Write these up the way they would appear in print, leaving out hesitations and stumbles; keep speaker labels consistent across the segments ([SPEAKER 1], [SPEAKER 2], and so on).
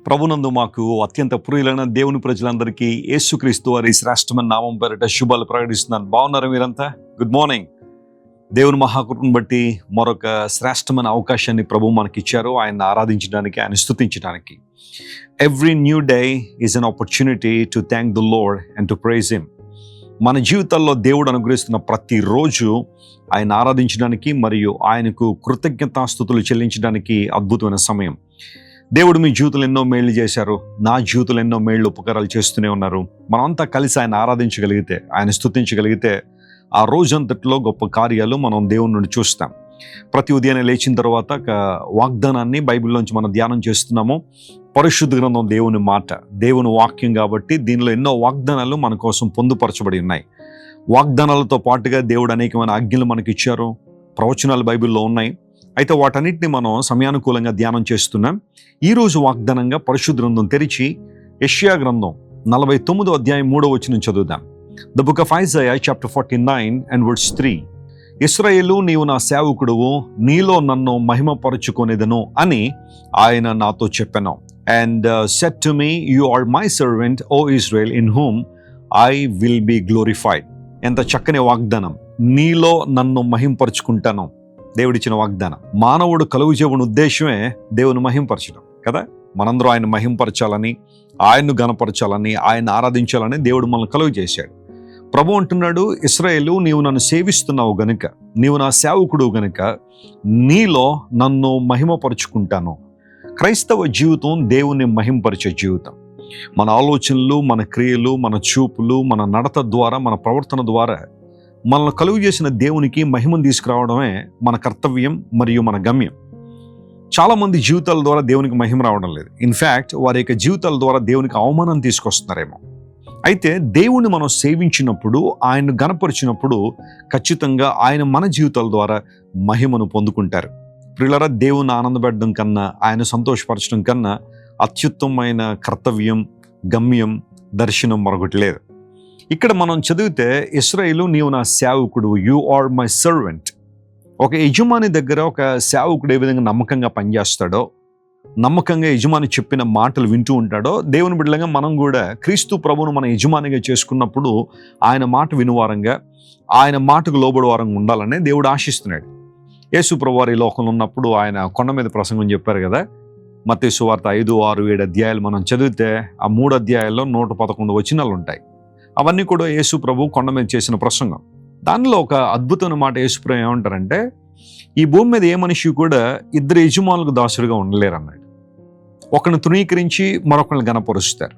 [SPEAKER 1] ప్రభునందు మాకు అత్యంత ప్రియులైన దేవుని ప్రజలందరికీ యేసుక్రీస్తు వారి శ్రేష్టమైన నామం పేరిట శుభాలు ప్రకటిస్తున్నాను. బాగున్నారా మీరంతా? Good morning. దేవుని మహాకృపను బట్టి మరొక శ్రేష్టమైన అవకాశాన్ని ప్రభు మనకి ఇచ్చారు, ఆయన ఆరాధించడానికి, ఆయన స్తుతించడానికి. Every new day is an opportunity to thank the Lord and to praise him. మన జీవితాల్లో దేవుడు అనుగ్రహిస్తున్న ప్రతిరోజు ఆయన ఆరాధించడానికి మరియు ఆయనకు కృతజ్ఞతాస్తుతులు చెల్లించడానికి అద్భుతమైన సమయం. దేవుడు మీ జీవితంలో ఎన్నో మేళ్లు చేశారు, నా జీవితంలో ఎన్నో మేళ్లు ఉపకారాలు చేస్తూనే ఉన్నారు. మనమంతా కలిసి ఆయన ఆరాధించగలిగితే, ఆయన స్తుతించగలిగితే ఆ రోజంతట్లో గొప్ప కార్యాలు మనం దేవుని నుండి చూస్తాం. ప్రతి ఉదయాన్నే లేచిన తర్వాత ఒక వాగ్దానాన్ని బైబిల్లోంచి మనం ధ్యానం చేస్తున్నాము. పరిశుద్ధ గ్రంథం దేవుని మాట, దేవుని వాక్యం కాబట్టి దీనిలో ఎన్నో వాగ్దానాలు మన కోసం పొందుపరచబడి ఉన్నాయి. వాగ్దానాలతో పాటుగా దేవుడు అనేకమైన ఆజ్ఞలు మనకి ఇచ్చారు, ప్రవచనాలు బైబిల్లో ఉన్నాయి. అయితే వాటన్నిటిని మనం సమయానుకూలంగా ధ్యానం చేస్తున్నాం. ఈరోజు వాగ్దానంగా పరిశుద్ధ గ్రంథం తెరిచి యెషయా గ్రంథం 49వ అధ్యాయం 3వ వచనం చదువుదాం. The book of Isaiah chapter 49 and verse 3. ఇశ్రాయేలు, నీవు నా సేవకుడువు, నీలో నన్ను మహిమపరచుకొనేదను అని ఆయన నాతో చెప్పెను. And said to me, you are my servant O Israel, in whom I will be glorified. ఎంత చక్కని వాగ్దానం! నీలో నన్ను మహింపరుచుకుంటాను, దేవుడిచ్చిన వాగ్దానం. మానవుడు కలుగుజేవుని ఉద్దేశమే దేవుని మహింపరచడం కదా. మనందరూ ఆయన మహింపరచాలని, ఆయన్ను గణపరచాలని, ఆయన ఆరాధించాలని దేవుడు మనల్ని కలుగు చేశాడు. ప్రభు అంటున్నాడు, ఇశ్రాయేలు, నీవు నన్ను సేవిస్తున్నావు గనుక, నీవు నా సేవకుడు గనుక నీలో నన్ను మహిమపరుచుకుంటాను. క్రైస్తవ జీవితం దేవుని మహింపరిచే జీవితం. మన ఆలోచనలు, మన క్రియలు, మన చూపులు, మన నడత ద్వారా, మన ప్రవర్తన ద్వారా మనల్ని కలుగు చేసిన దేవునికి మహిమను తీసుకురావడమే మన కర్తవ్యం మరియు మన గమ్యం. చాలామంది జీవితాల ద్వారా దేవునికి మహిమ రావడం లేదు. ఇన్ఫ్యాక్ట్ వారి యొక్క జీవితాల ద్వారా దేవునికి అవమానం తీసుకొస్తున్నారేమో. అయితే దేవుని మనం సేవించినప్పుడు, ఆయన్ను గణపరిచినప్పుడు ఖచ్చితంగా ఆయన మన జీవితాల ద్వారా మహిమను పొందుకుంటారు. ప్రియులారా, దేవుని ఆనందపెట్టడం కన్నా, ఆయన సంతోషపరచడం కన్నా అత్యుత్తమైన కర్తవ్యం, గమ్యం, దర్శనం మరొకటి లేదు. ఇక్కడ మనం చదివితే, ఇశ్రాయేలు, నీవు నా సేవకుడు, యు ఆర్ మై సర్వెంట్. ఒక యజమాని దగ్గర ఒక సేవకుడు ఏ విధంగా నమ్మకంగా పనిచేస్తాడో, నమ్మకంగా యజమాని చెప్పిన మాటలు వింటూ ఉంటాడో, దేవుని బిడ్డలుగా మనం కూడా క్రీస్తు ప్రభువును మన యజమానిగా చేసుకున్నప్పుడు ఆయన మాట వినువారంగా, ఆయన మాటకు లోబడి వారంగా ఉండాలనే దేవుడు ఆశిస్తున్నాడు. యేసు ప్రభువారు ఈ లోకంలో ఉన్నప్పుడు ఆయన కొండ మీద ప్రసంగం చెప్పారు కదా. మత్తయి సువార్త 5, 6, 7 అధ్యాయాలు మనం చదివితే ఆ 3 అధ్యాయాల్లో 111 వచనాలు ఉంటాయి. అవన్నీ కూడా యేసు ప్రభు కొండ మీద చేసిన ప్రసంగం. దానిలో ఒక అద్భుతమైన మాట యేసు ప్రభు ఏమంటారంటే, ఈ భూమి మీద ఏ మనిషి కూడా ఇద్దరు యజమానులకు దాసులుగా ఉండలేరు అన్నాడు. ఒకరిని తృణీకరించి మరొకరిని గణపరుస్తారు.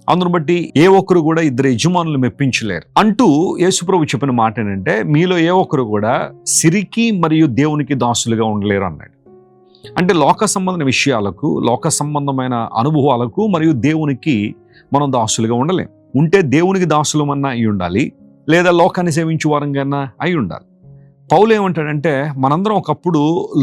[SPEAKER 1] అందును బట్టి ఏ ఒక్కరు కూడా ఇద్దరు యజమానులు మెప్పించలేరు అంటూ యేసు ప్రభు చెప్పిన మాట ఏంటంటే, మీలో ఏ ఒక్కరు కూడా సిరికి మరియు దేవునికి దాసులుగా ఉండలేరు అన్నాడు. అంటే లోక సంబంధమైన విషయాలకు, లోక సంబంధమైన అనుభవాలకు మరియు దేవునికి మనం దాసులుగా ఉండలేం. ఉంటే దేవునికి దాసులమన్నా అయి ఉండాలి, లేదా లోకాన్ని సేవించే వారంగా అయి ఉండాలి. పౌలు ఏమంటాడంటే, మనందరం ఒకప్పుడు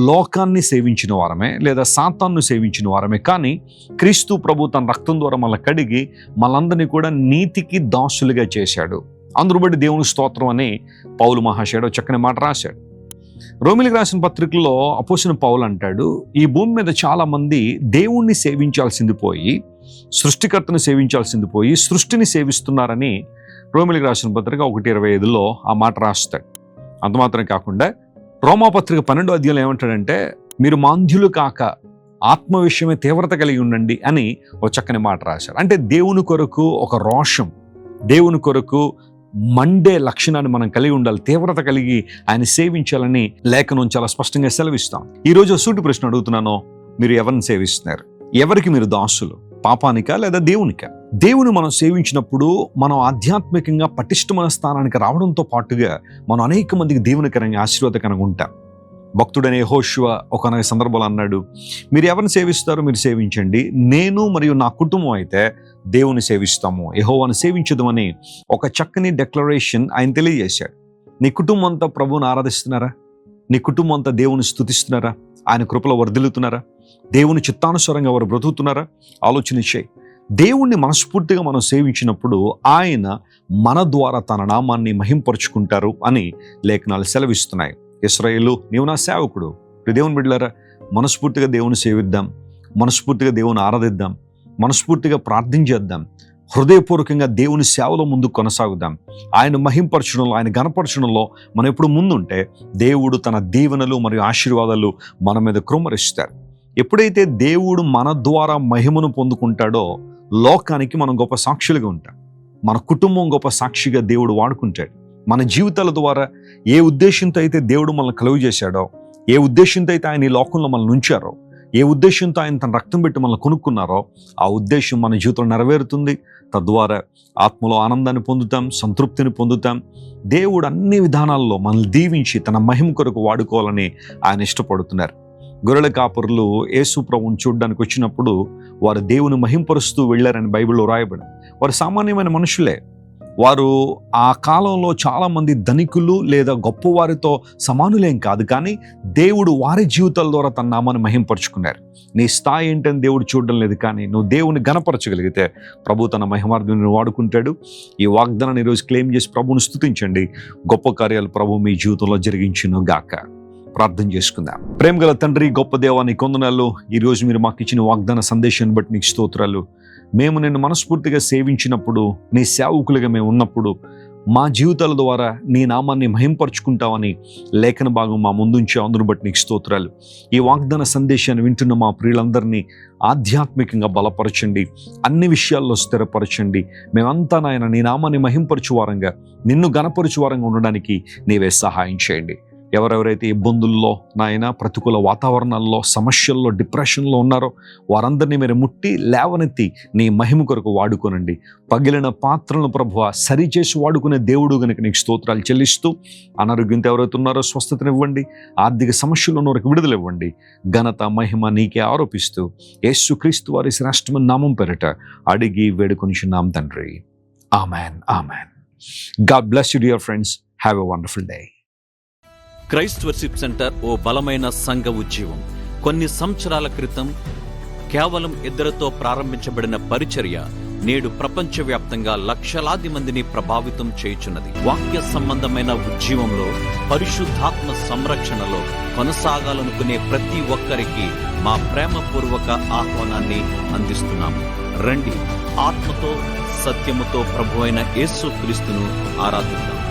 [SPEAKER 1] లోకాన్ని సేవించిన వారమే, లేదా సాతాన్ను సేవించిన వారమే, కానీ క్రీస్తు ప్రభు తన రక్తం ద్వారా మనల్ని కడిగి మనందరినీ కూడా నీతికి దాసులుగా చేశాడు. అందును బట్టి దేవుని స్తోత్రం అని పౌలు మహాశయుడు చక్కని మాట రాశాడు. రోమిలికి రాసిన పత్రికలో అపోస్తలుడైన పౌలు అంటాడు, ఈ భూమి మీద చాలా మంది దేవుణ్ణి సేవించాల్సింది పోయి, సృష్టికర్తను సేవించాల్సింది పోయి సృష్టిని సేవిస్తున్నారని రోమిలికి రాసిన పత్రిక 1:25లో ఆ మాట రాస్తాడు. అంత మాత్రం కాకుండా రోమాపత్రిక 12వ అధ్యాయంలో ఏమంటాడంటే, మీరు మాంద్యులు కాక ఆత్మ విషయమే తీవ్రత కలిగి ఉండండి అని ఒక చక్కని మాట రాశాడు. అంటే దేవుని కొరకు ఒక రోషం, దేవుని కొరకు మండే లక్షణాన్ని మనం కలిగి ఉండాలి, తీవ్రత కలిగి ఆయన సేవించాలని లేఖనం చాలా స్పష్టంగా సెలవిస్తాం. ఈరోజు సూటి ప్రశ్న అడుగుతున్నాను, మీరు ఎవరిని సేవిస్తున్నారు? ఎవరికి మీరు దాసులు? పాపానికా లేదా దేవునికా? దేవుని మనం సేవించినప్పుడు మనం ఆధ్యాత్మికంగా పటిష్టమైన స్థానానికి రావడంతో పాటుగా మనం అనేక మందికి దేవునికరంగా, ఆశీర్వాదకరంగా ఉంటాం. భక్తుడనే యెహోషువ ఒక సందర్భంలో అన్నాడు, మీరు ఎవరిని సేవిస్తారో మీరు సేవించండి, నేను మరియు నా కుటుంబం అయితే దేవుని సేవిస్తాము, యెహోవాను సేవించదమని ఒక చక్కని డెక్లరేషన్ ఆయన తెలియజేశాడు. నీ కుటుంబం అంతా ప్రభువుని ఆరాధిస్తున్నారా? నీ కుటుంబం అంతా దేవుని స్తుతిస్తున్నారా? ఆయన కృపలో వర్ధిల్లుతున్నారా? దేవుని చిత్తానుసారంగా వారు బ్రతుకుతున్నారా? ఆలోచన చేయి. దేవుణ్ణి మనస్ఫూర్తిగా మనం సేవించినప్పుడు ఆయన మన ద్వారా తన నామాన్ని మహింపరుచుకుంటారు అని లేఖనాలు సెలవిస్తున్నాయి. ఇశ్రాయేలు, నీవు నా సేవకుడు. దేవుని బిడ్డలారా, మనస్ఫూర్తిగా దేవుని సేవిద్దాం, మనస్ఫూర్తిగా దేవుని ఆరాధిద్దాం. మనస్ఫూర్తిగా ప్రార్థన చేద్దాం. హృదయపూర్వకంగా దేవుని సేవలో ముందుకు కొనసాగుదాం. ఆయన మహింపరచడంలో, ఆయన ఘనపరచడంలో మనం ఎప్పుడు ముందుంటే దేవుడు తన దీవెనలు మరియు ఆశీర్వాదాలు మన మీద కృమ్మరిస్తారు. ఎప్పుడైతే దేవుడు మన ద్వారా మహిమను పొందుకుంటాడో లోకానికి మనం గొప్ప సాక్షులుగా ఉంటాం. మన కుటుంబం గొప్ప సాక్షిగా దేవుడు వాడుకుంటాడు. మన జీవితాల ద్వారా ఏ ఉద్దేశంతో అయితే దేవుడు మనల్ని కలుగు చేశాడో, ఏ ఉద్దేశంతో అయితే ఆయన ఈ లోకంలో మనల్ని ఉంచారో, ఏ ఉద్దేశంతో ఆయన తన రక్తం పెట్టి మనల్ని కొనుక్కున్నారో ఆ ఉద్దేశం మన జీవితంలో నెరవేరుతుంది. తద్వారా ఆత్మలో ఆనందాన్ని పొందుతాం, సంతృప్తిని పొందుతాం. దేవుడు అన్ని విధానాల్లో మనల్ని దీవించి తన మహిమ కొరకు వాడుకోవాలని ఆయన ఇష్టపడుతున్నారు. గొర్రెల కాపరులు యేసు ప్రభువుని చూడడానికి వచ్చినప్పుడు వారు దేవుని మహింపరుస్తూ వెళ్ళారని బైబిల్లో రాయబడింది. వారు సామాన్యమైన మనుషులే. వారు ఆ కాలంలో చాలామంది ధనికులు లేదా గొప్పవారితో సమానులేం కాదు, కానీ దేవుడు వారి జీవితాల ద్వారా తన నామాన్ని మహింపరుచుకున్నారు. నీ స్థాయి ఏంటని దేవుడు చూడడం లేదు, కానీ నువ్వు దేవుని గణపరచగలిగితే ప్రభు తన మహిమార్థుని వాడుకుంటాడు. ఈ వాగ్దానాన్ని ఈరోజు క్లెయిమ్ చేసి ప్రభువుని స్తుతించండి. గొప్ప కార్యాలు ప్రభు మీ జీవితంలో జరిగించును గాక. ప్రార్థన చేసుకుందాం. ప్రేమ గల తండ్రి, గొప్ప దేవా, నీ కొందనాలు ఈరోజు మీరు మాకు ఇచ్చిన వాగ్దాన సందేశాన్ని బట్టి నీకు స్తోత్రాలు. మేము నిన్ను మనస్ఫూర్తిగా సేవించినప్పుడు, నీ సేవకులుగా మేము ఉన్నప్పుడు మా జీవితాల ద్వారా నీ నామాన్ని మహింపరుచుకుంటామని లేఖన భాగం మా ముందుంచి అందును బట్టి నీకు స్తోత్రాలు. ఈ వాగ్దాన సందేశాన్ని వింటున్న మా ప్రియులందరినీ ఆధ్యాత్మికంగా బలపరచండి, అన్ని విషయాల్లో స్థిరపరచండి. మేమంతా నాయన నీ నామాన్ని మహింపరచు వారంగా, నిన్ను గణపరచు వారంగా ఉండడానికి నీవే సహాయం చేయండి. ఎవరెవరైతే ఇబ్బందుల్లో నాయన, ప్రతికూల వాతావరణాల్లో, సమస్యల్లో, డిప్రెషన్లో ఉన్నారో వారందరినీ మీరు ముట్టి లేవనెత్తి నీ మహిమ కొరకు వాడుకోనండి. పగిలిన పాత్రలను ప్రభువ సరిచేసి వాడుకునే దేవుడు గనుక నీకు స్తోత్రాలు చెల్లిస్తూ, అనారోగ్యంతో ఎవరైతే ఉన్నారో స్వస్థతనివ్వండి, ఆర్థిక సమస్యలు ఉన్నవారికి విడుదల ఇవ్వండి. ఘనత మహిమ నీకే ఆరోపిస్తూ యేసుక్రీస్తు వారి శ్రేష్టమైన నామం పేరిట అడిగి వేడుకొనిచున్నాం తండ్రి. Amen, amen. God bless you dear friends. Have a wonderful day.
[SPEAKER 2] Christ worship center ఓ బలమైన సంఘ ఉద్యమం. కొన్ని సంవత్సరాల క్రితం కేవలం 2 ప్రారంభించబడిన పరిచర్య నేడు ప్రపంచవ్యాప్తంగా లక్షలాది మందిని ప్రభావితం చేయుచున్నది. వాక్య సంబంధమైన ఉద్యమంలో, పరిశుద్ధాత్మ సంరక్షణలో కొనసాగాలనుకునే ప్రతి ఒక్కరికి మా ప్రేమపూర్వక ఆహ్వానాన్ని అందిస్తున్నాము. రండి, ఆత్మతో సత్యముతో ప్రభువైన యేసుక్రీస్తును ఆరాధిద్దాం.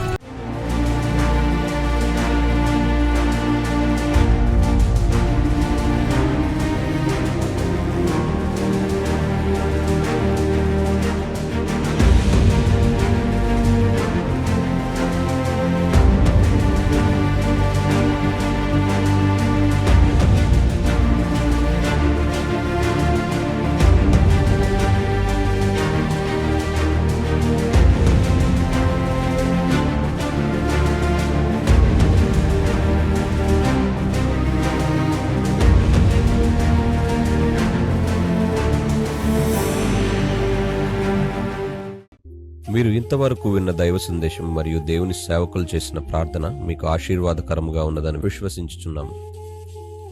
[SPEAKER 3] మీరు ఇంతవరకు విన్న దైవ సందేశం మరియు దేవుని సేవకులు చేసిన ప్రార్థన మీకు ఆశీర్వాదకరముగా ఉన్నదని విశ్వసించుచున్నాము.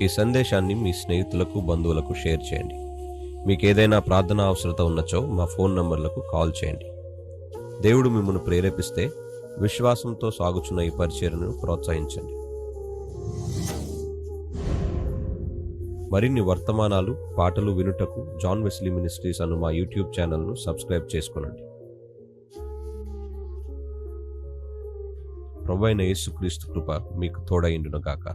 [SPEAKER 3] ఈ సందేశాన్ని మీ స్నేహితులకు, బంధువులకు షేర్ చేయండి. మీకు ఏదైనా ప్రార్థన అవసరత ఉన్నచో మా ఫోన్ నంబర్లకు కాల్ చేయండి. దేవుడు మిమ్మల్ని ప్రేరేపిస్తే విశ్వాసంతో సాగుచున్న ఈ పరిచర్యను ప్రోత్సహించండి. మరిన్ని వర్తమానాలు, పాటలు వినుటకు జాన్ వెస్లీ మినిస్ట్రీస్ అను మా యూట్యూబ్ ఛానల్ను సబ్స్క్రైబ్ చేసుకోనండి. ప్రభువైన యేసుక్రీస్తు కృప మీకు తోడైండును గాక.